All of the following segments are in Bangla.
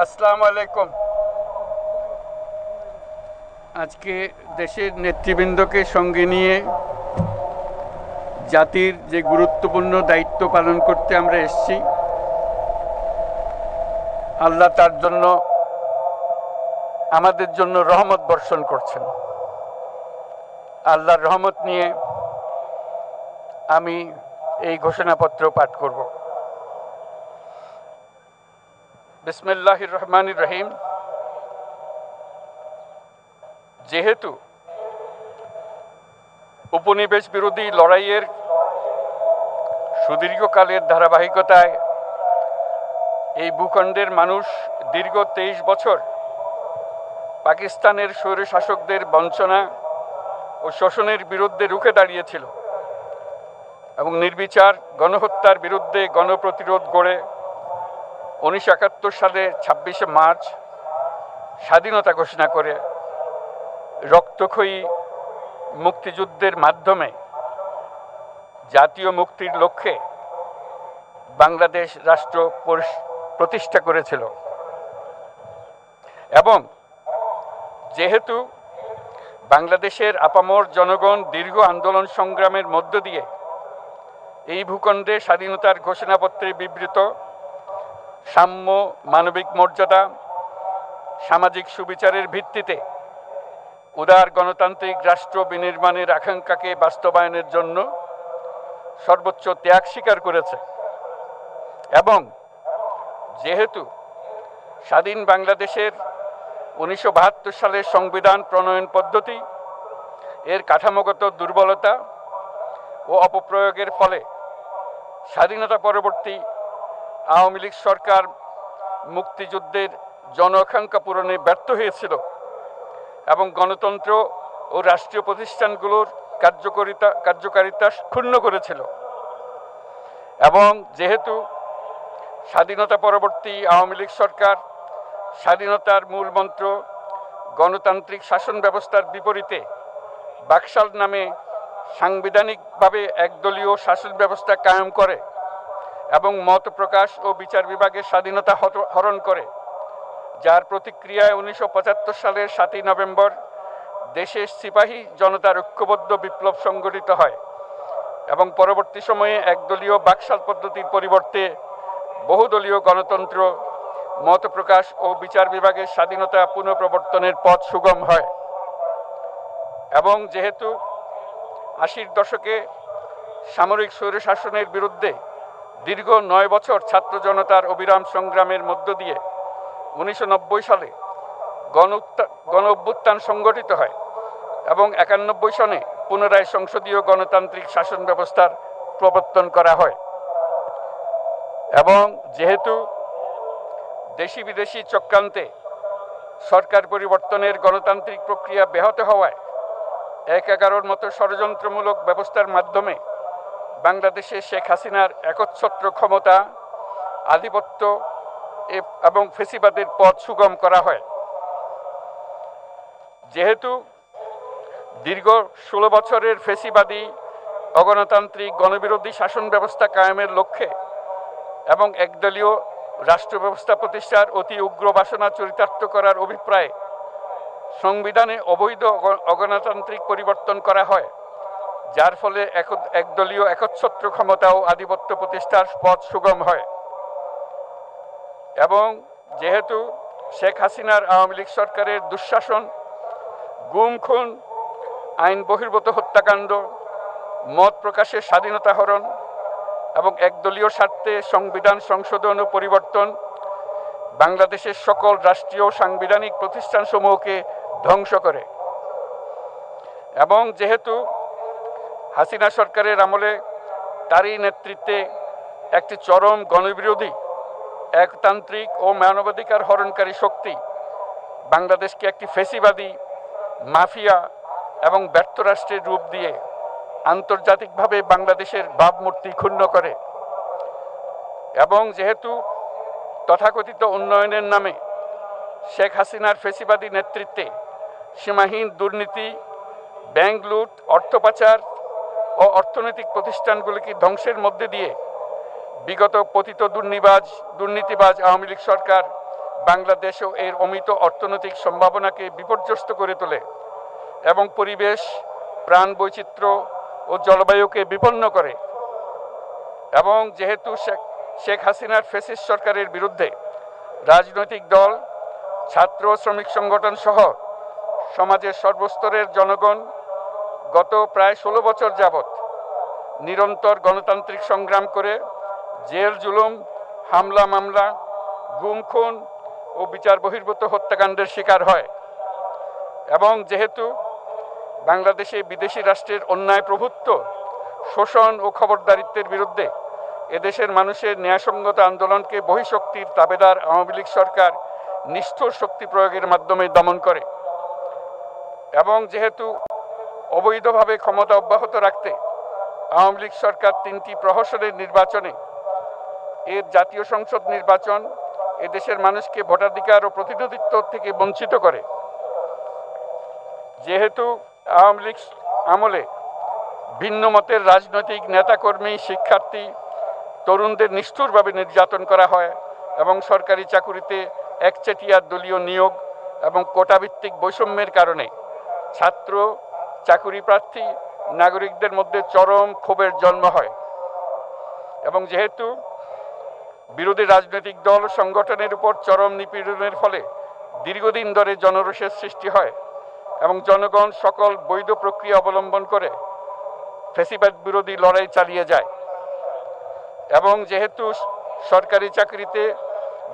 আসসালামু আলাইকুম। আজকে দেশের নেতৃবৃন্দকে সঙ্গে নিয়ে জাতির যে গুরুত্বপূর্ণ দায়িত্ব পালন করতে আমরা এসেছি, আল্লাহ তার জন্য আমাদের জন্য রহমত বর্ষণ করছেন। আল্লাহর রহমত নিয়ে আমি এই ঘোষণাপত্র পাঠ করব। বিসমিল্লাহির রহমানির রহিম। যেহেতু উপনিবেশ বিরোধী লড়াইয়ের সুদীর্ঘকালের ধারাবাহিকতায় এই ভূখণ্ডের মানুষ দীর্ঘ 23 বছর পাকিস্তানের স্বৈরশাসকদের বঞ্চনা ও শোষণের বিরুদ্ধে রুখে দাঁড়িয়েছিল এবং নির্বিচার গণহত্যার বিরুদ্ধে গণপ্রতিরোধ গড়ে 1971 সালে 26শে মার্চ স্বাধীনতা ঘোষণা করে রক্তক্ষয়ী মুক্তিযুদ্ধের মাধ্যমে জাতীয় মুক্তির লক্ষ্যে বাংলাদেশ রাষ্ট্র প্রতিষ্ঠা করেছিল। এবং যেহেতু বাংলাদেশের আপামর জনগণ দীর্ঘ আন্দোলন সংগ্রামের মধ্য দিয়ে এই ভূখণ্ডে স্বাধীনতার ঘোষণাপত্রে বিবৃত সাম্য, মানবিক মর্যাদা, সামাজিক সুবিচারের ভিত্তিতে উদার গণতান্ত্রিক রাষ্ট্র বিনির্মাণের আকাঙ্ক্ষাকে বাস্তবায়নের জন্য সর্বোচ্চ ত্যাগ স্বীকার করেছে, এবং যেহেতু স্বাধীন বাংলাদেশের 1972 সালের সংবিধান প্রণয়ন পদ্ধতি এর কাঠামোগত দুর্বলতা ও অপপ্রয়োগের ফলে স্বাধীনতা পরবর্তী আওয়ামী লীগ সরকার মুক্তিযুদ্ধের জন আকাঙ্ক্ষা পূরণে ব্যর্থ হয়েছিল এবং গণতন্ত্র ও রাষ্ট্রীয় প্রতিষ্ঠানগুলোর কার্যকারিতা ক্ষুণ্ণ করেছিল, এবং যেহেতু স্বাধীনতা পরবর্তী আওয়ামী লীগ সরকার স্বাধীনতার মূল মন্ত্র গণতান্ত্রিক শাসন ব্যবস্থার বিপরীতে বাকশাল নামে সাংবিধানিকভাবে একদলীয় শাসন ব্যবস্থা কায়েম করে এবং মত প্রকাশ ও বিচার বিভাগের স্বাধীনতা হরণ করে, যার প্রতিক্রিয়ায় 1975 সালের 7ই নভেম্বর দেশের সিপাহী জনতার ঐক্যবদ্ধ বিপ্লব সংগঠিত হয় এবং পরবর্তী সময়ে একদলীয় বাকশাল পদ্ধতির পরিবর্তে বহুদলীয় গণতন্ত্র, মত প্রকাশ ও বিচার বিভাগের স্বাধীনতা পুনঃপ্রবর্তনের পথ সুগম হয়। এবং যেহেতু 80-র দশকে সামরিক স্বৈরশাসনের বিরুদ্ধে দীর্ঘ 9 বছর ছাত্র জনতার অবিরাম সংগ্রামের মধ্য দিয়ে 1990 সালে গণ অভ্যুত্থান সংগঠিত হয় এবং 91 সনে পুনরায় সংসদীয় গণতান্ত্রিক শাসন ব্যবস্থার প্রবর্তন করা হয়, এবং যেহেতু দেশি বিদেশি চক্রান্তে সরকার পরিবর্তনের গণতান্ত্রিক প্রক্রিয়া ব্যাহত হওয়ায় 1/11 মতো ষড়যন্ত্রমূলক ব্যবস্থার মাধ্যমে বাংলাদেশে শেখ হাসিনার একচ্ছত্র ক্ষমতা, আধিপত্য এবং ফেসিবাদের পথ সুগম করা হয়। যেহেতু দীর্ঘ 16 বছরের ফেসিবাদী অগণতান্ত্রিক গণবিরোধী শাসন ব্যবস্থা কায়েমের লক্ষ্যে এবং একদলীয় রাষ্ট্র ব্যবস্থা প্রতিষ্ঠার অতি উগ্র বাসনা চরিতার্থ করার অভিপ্রায়ে সংবিধানে অবৈধ অগণতান্ত্রিক পরিবর্তন করা হয়, যার ফলে একদলীয় একচ্ছত্র ক্ষমতা ও আধিপত্য প্রতিষ্ঠার পথ সুগম হয়। এবং যেহেতু শেখ হাসিনার আওয়ামী লীগ সরকারের দুঃশাসন, গুম খুন, আইন বহির্ভূত হত্যাকাণ্ড, মত প্রকাশের স্বাধীনতা হরণ এবং একদলীয় স্বার্থে সংবিধান সংশোধন ও পরিবর্তন বাংলাদেশের সকল রাষ্ট্রীয় সাংবিধানিক প্রতিষ্ঠানসমূহকে ধ্বংস করে, এবং যেহেতু হাসিনা সরকারের আমলে তারই নেতৃত্বে একটি চরম গণবিরোধী, একতান্ত্রিক ও মানবাধিকার হরণকারী শক্তি বাংলাদেশকে একটি ফেসিবাদী, মাফিয়া এবং ব্যর্থ রাষ্ট্রের রূপ দিয়ে আন্তর্জাতিকভাবে বাংলাদেশের ভাবমূর্তি ক্ষুণ্ণ করে, এবং যেহেতু তথাকথিত উন্নয়নের নামে শেখ হাসিনার ফেসিবাদী নেতৃত্বে সীমাহীন দুর্নীতি, ব্যাংক লুট, অর্থ পাচার ও অর্থনৈতিক প্রতিষ্ঠানগুলিকে ধ্বংসের মধ্যে দিয়ে বিগত পতিত দুর্নীতিবাজ আওয়ামী লীগ সরকার বাংলাদেশ ও এর অমিত অর্থনৈতিক সম্ভাবনাকে বিপর্যস্ত করে তোলে এবং পরিবেশ, প্রাণ বৈচিত্র্য ও জলবায়ুকে বিপন্ন করে। এবং যেহেতু শেখ হাসিনার ফ্যাসিস্ট সরকারের বিরুদ্ধে রাজনৈতিক দল, ছাত্র শ্রমিক সংগঠন সহ সমাজের সর্বস্তরের জনগণ গত প্রায় 16 বছর যাবৎ নিরন্তর গণতান্ত্রিক সংগ্রাম করে জেল জুলুম, হামলা মামলা, গুম খুন ও বিচার বহির্ভূত হত্যাকাণ্ডের শিকার হয়। এবং যেহেতু বাংলাদেশে বিদেশি রাষ্ট্রের অন্যায় প্রভুত্ব, শোষণ ও খবরদারিত্বের বিরুদ্ধে এদেশের মানুষের ন্যায়সঙ্গত আন্দোলনকে বহিঃশক্তির তাবেদার আওয়ামী লীগ সরকার নিষ্ঠুর শক্তি প্রয়োগের মাধ্যমে দমন করে। এবং যেহেতু অবৈধভাবে ক্ষমতা অব্যাহত রাখতে আওয়ামী লীগ সরকার 3টি প্রহসনের নির্বাচনে এর জাতীয় সংসদ নির্বাচন এদেশের মানুষকে ভোটাধিকার ও প্রতিনিধিত্ব থেকে বঞ্চিত করে। যেহেতু আওয়ামী লীগ আমলে ভিন্ন মতের রাজনৈতিক নেতাকর্মী, শিক্ষার্থী, তরুণদের নিষ্ঠুরভাবে নির্যাতন করা হয় এবং সরকারি চাকুরিতে একচেটিয়া দলীয় নিয়োগ এবং কোটাভিত্তিক বৈষম্যের কারণে ছাত্র, চাকুরি প্রার্থী, নাগরিকদের মধ্যে চরম ক্ষোভের জন্ম হয়। এবং যেহেতু বিরোধী রাজনৈতিক দল সংগঠনের উপর চরম নিপীড়নের ফলে দীর্ঘদিন ধরে জনরোষের সৃষ্টি হয় এবং জনগণ সকল বৈধ প্রক্রিয়া অবলম্বন করে ফ্যাসিবাদ বিরোধী লড়াই চালিয়ে যায়। এবং যেহেতু সরকারি চাকরিতে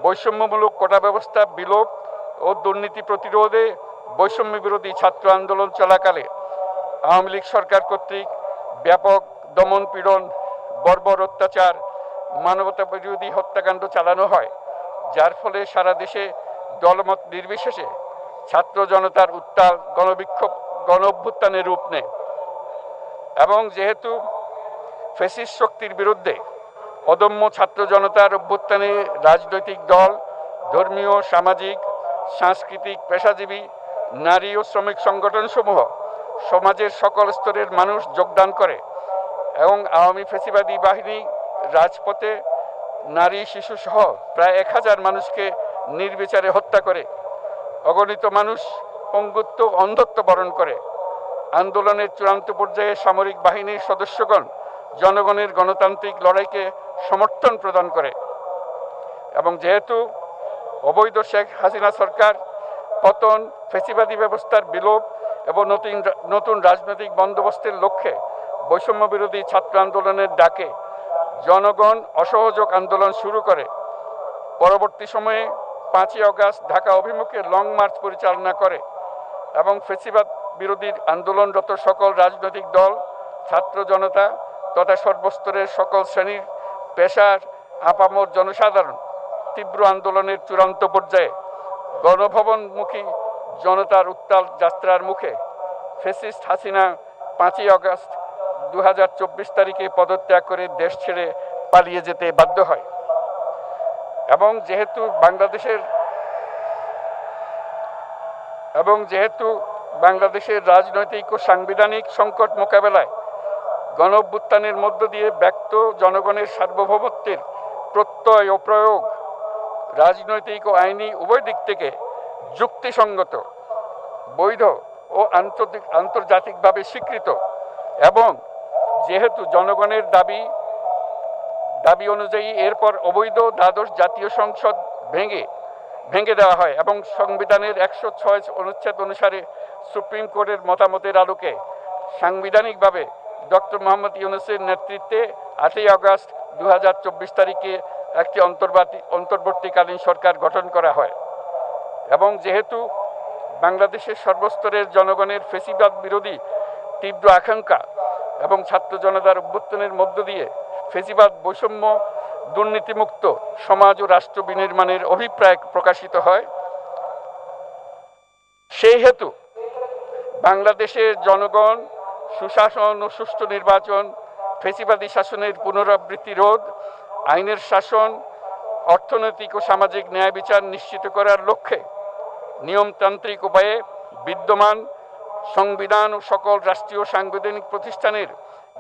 বৈষম্যমূলক কোটা ব্যবস্থা বিলোপ ও দুর্নীতি প্রতিরোধে বৈষম্য বিরোধী ছাত্র আন্দোলন চলাকালে আওয়ামী লীগ সরকার কর্তৃক ব্যাপক দমন পীড়ন, বর্বর অত্যাচার, মানবতা বিরোধী হত্যাকাণ্ড চালানো হয়, যার ফলে সারা দেশে দলমত নির্বিশেষে ছাত্র জনতার উত্তাল গণবিক্ষোভ গণ অভ্যুত্থানের রূপ নেয়। এবং যেহেতু ফ্যাসিস্ট শক্তির বিরুদ্ধে অদম্য ছাত্র জনতার অভ্যুত্থানে রাজনৈতিক দল, ধর্মীয়, সামাজিক, সাংস্কৃতিক, পেশাজীবী, নারী ও শ্রমিক সংগঠনসমূহ সমাজের সকল স্তরের মানুষ যোগদান করে এবং আওয়ামী ফ্যাসিবাদী বাহিনী রাজপথে নারী, শিশু সহ প্রায় 1000 মানুষকে নির্বিচারে হত্যা করে, অগণিত মানুষ পঙ্গুত্ব, অন্ধত্ব বরণ করে। আন্দোলনের চূড়ান্ত পর্যায়ে সামরিক বাহিনীর সদস্যগণ জনগণের গণতান্ত্রিক লড়াইকে সমর্থন প্রদান করে। এবং যেহেতু অবৈধ শেখ হাসিনা সরকার পতন, ফ্যাসিবাদী ব্যবস্থার বিলোপ এবং নতুন রাজনৈতিক বন্দোবস্তের লক্ষ্যে বৈষম্য বিরোধী ছাত্র আন্দোলনের ডাকে জনগণ অসহযোগ আন্দোলন শুরু করে, পরবর্তী সময়ে 5ই আগস্ট ঢাকা অভিমুখে লং মার্চ পরিচালনা করে এবং ফ্যাসিবাদ বিরোধী আন্দোলনরত সকল রাজনৈতিক দল, ছাত্র জনতা তথা সর্বস্তরের সকল শ্রেণীর পেশার আপামর জনসাধারণ তীব্র আন্দোলনের চূড়ান্ত পর্যায়ে গণভবনমুখী জনতার উত্তাল যাত্রার মুখে ফ্যাসিস্ট হাসিনা 5ই আগস্ট 2024 তারিখে পদত্যাগ করে দেশ ছেড়ে পালিয়ে যেতে বাধ্য হয়। এবং যেহেতু বাংলাদেশের রাজনৈতিক ও সাংবিধানিক সংকট মোকাবেলায় গণ অভ্যুত্থানের মধ্য দিয়ে ব্যক্ত জনগণের সার্বভৌমত্বের প্রত্যয় ও প্রয়োগ রাজনৈতিক ও আইনি উভয় দিক থেকে যুক্তিসঙ্গত, বৈধ ও আন্তর্জাতিকভাবে স্বীকৃত। এবং যেহেতু জনগণের দাবি অনুযায়ী এরপর অবৈধ দ্বাদশ জাতীয় সংসদ ভেঙে দেওয়া হয় এবং সংবিধানের 106 অনুচ্ছেদ অনুসারে সুপ্রিম কোর্টের মতামতের আলোকে সাংবিধানিকভাবে ডক্টর মোহাম্মদ ইউনূসের নেতৃত্বে 8ই আগস্ট 2024 তারিখে একটি অন্তর্বর্তীকালীন সরকার গঠন করা হয়। এবং যেহেতু বাংলাদেশের সর্বস্তরের জনগণের ফ্যাসিবাদ বিরোধী তীব্র আকাঙ্ক্ষা এবং ছাত্র জনতার অভ্যুত্থানের মধ্য দিয়ে ফ্যাসিবাদ, বৈষম্য, দুর্নীতিমুক্ত সমাজ ও রাষ্ট্র বিনির্মাণের অভিপ্রায় প্রকাশিত হয়, সেই হেতু বাংলাদেশের জনগণ সুশাসন ও সুষ্ঠু নির্বাচন, ফ্যাসিবাদী শাসনের পুনরাবৃত্তি রোধ, আইনের শাসন, অর্থনৈতিক ও সামাজিক ন্যায় বিচার নিশ্চিত করার লক্ষ্যে নিয়মতান্ত্রিক উপায়ে বিদ্যমান সংবিধান ও সকল রাষ্ট্রীয় সাংবিধানিক প্রতিষ্ঠানের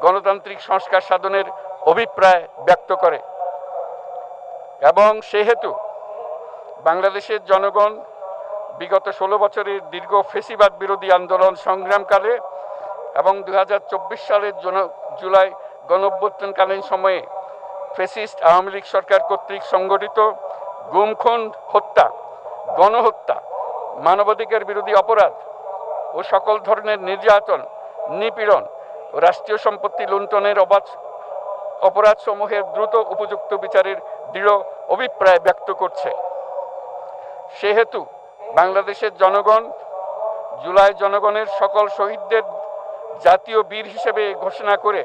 গণতান্ত্রিক সংস্কার সাধনের অভিপ্রায় ব্যক্ত করে। এবং সেহেতু বাংলাদেশের জনগণ বিগত 16 বছরের দীর্ঘ ফ্যাসিবাদ বিরোধী আন্দোলন সংগ্রামকালে এবং 2024 সালের জুলাই গণঅভ্যুত্থানকালীন সময়ে ফ্যাসিস্ট আওয়ামী লীগ সরকার কর্তৃক সংগঠিত গুম খুন, হত্যা, গণহত্যা, মানবাধিকার বিরোধী অপরাধ ও সকল ধরনের নির্যাতন, নিপীড়ন ও রাষ্ট্রীয় সম্পত্তি লুণ্ঠনের অপরাধসমূহের দ্রুত উপযুক্ত বিচারের দৃঢ় অভিপ্রায় ব্যক্ত করছে। সেহেতু বাংলাদেশের জনগণ জুলাই জনগণের সকল শহীদদের জাতীয় বীর হিসেবে ঘোষণা করে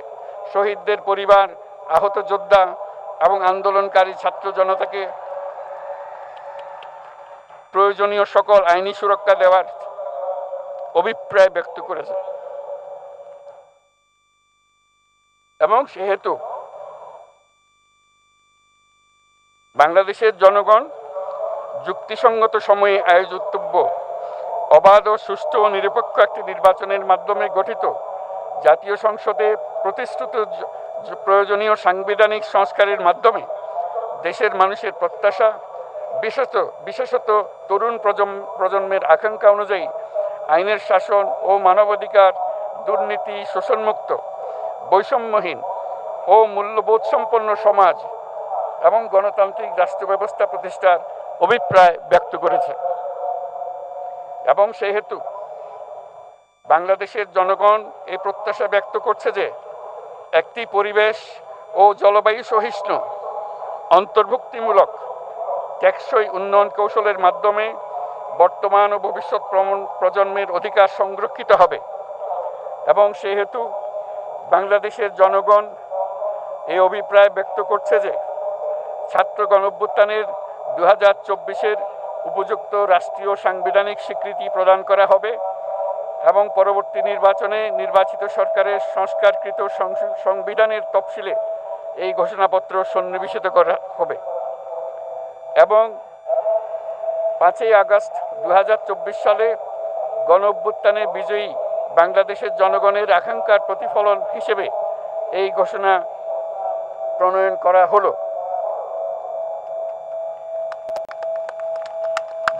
শহীদদের পরিবার, আহত যোদ্ধা এবং আন্দোলনকারী ছাত্র জনতাকে প্রয়োজনীয় সকল আইনি সুরক্ষা দেওয়ার অভিপ্রায় ব্যক্ত করেছে। এবং সেহেতু বাংলাদেশের জনগণ যুক্তিসঙ্গত সময়ে আয়োজিতব্য অবাধ ও সুষ্ঠু ও নিরপেক্ষ একটি নির্বাচনের মাধ্যমে গঠিত জাতীয় সংসদে প্রতিশ্রুত প্রয়োজনীয় সাংবিধানিক সংস্কারের মাধ্যমে দেশের মানুষের প্রত্যাশা, বিশেষত তরুণ প্রজন্মের আকাঙ্ক্ষা অনুযায়ী আইনের শাসন ও মানবাধিকার, দুর্নীতি, শোষণমুক্ত, বৈষম্যহীন ও মূল্যবোধ সম্পন্ন সমাজ এবং গণতান্ত্রিক রাষ্ট্র ব্যবস্থা প্রতিষ্ঠার অভিপ্রায় ব্যক্ত করেছে। এবং সেহেতু বাংলাদেশের জনগণ এই প্রত্যাশা ব্যক্ত করছে যে একটি পরিবেশ ও জলবায়ু সহিষ্ণু, অন্তর্ভুক্তিমূলক, টেকসই উন্নয়ন কৌশলের মাধ্যমে বর্তমান ও ভবিষ্যৎ প্রজন্মের অধিকার সংরক্ষিত হবে। এবং সেহেতু বাংলাদেশের জনগণ এই অভিপ্রায় ব্যক্ত করছে যে ছাত্র গণঅভ্যুত্থানের 2024-এর উপযুক্ত রাষ্ট্রীয় সাংবিধানিক স্বীকৃতি প্রদান করা হবে এবং পরবর্তী নির্বাচনে নির্বাচিত সরকারের সংস্কারকৃত সংবিধানের তফসিলে এই ঘোষণাপত্র সন্নিবেশিত করা হবে। এবং 5ই আগস্ট 2024 সালে গণঅভ্যুত্থানে বিজয়ী বাংলাদেশের জনগণের আকাঙ্ক্ষার প্রতিফলন হিসেবে এই ঘোষণা প্রণয়ন করা হলো।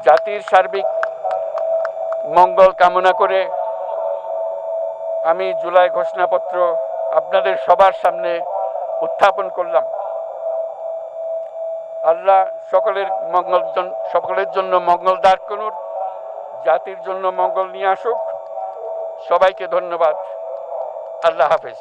জাতির সার্বিক মঙ্গল কামনা করে আমি জুলাই ঘোষণাপত্র আপনাদের সবার সামনে উত্থাপন করলাম। আল্লাহ সকলের জন্য মঙ্গল দান করুন, জাতির জন্য মঙ্গল নিয়ে আসুক। সবাইকে ধন্যবাদ। আল্লাহ হাফেজ।